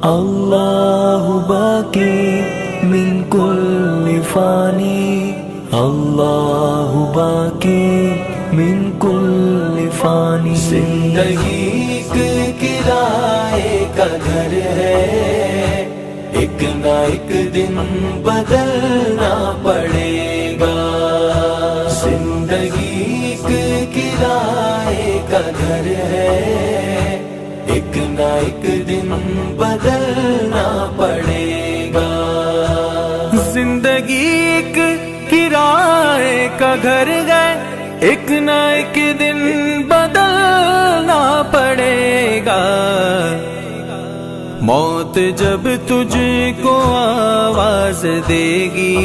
اللہ باقی من کل فانی، اللہ باقی من کل فانی۔ زندگی ایک کرائے کا گھر ہے، ایک نہ ایک دن بدلنا پڑے گا۔ زندگی ایک کرائے کا گھر ہے، ایک نہ ایک دن بدلنا پڑے گا۔ زندگی ایک کرائے کا گھر ہے، ایک نہ ایک دن بدلنا پڑے گا۔ موت جب تجھ کو آواز دے گی